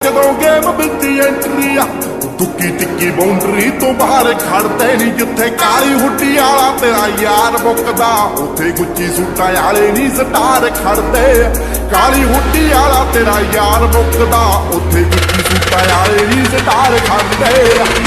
ਜਦੋਂ ਗੇਮ ਵਿੱਚ ਐਂਟਰੀ ਆ ਤੁੱਕੀ ਟਿੱਕੀ ਬਾਉਂਡਰੀ ਤੋਂ ਬਾਹਰ ਖੜਦੇ ਨਹੀਂ ਜਿੱਥੇ ਕਾਲੀ ਹੁੱਡੀ ਵਾਲਾ ਤੇਰਾ ਯਾਰ ਮੁੱਕਦਾ ਉੱਥੇ ਗੁੱਚੀ ਸੂਟਾਂ ਵਾਲੇ ਨਹੀਂ ਸਟਾਰ ਖੜਦੇ ਕਾਲੀ ਹੁੱਡੀ ਵਾਲਾ ਤੇਰਾ ਯਾਰ ਮੁੱਕਦਾ ਉੱਥੇ ਗੁੱਚੀ ਸੂਟਾਂ ਵਾਲੇ ਨਹੀਂ ਸਟਾਰ ਖੜਦੇ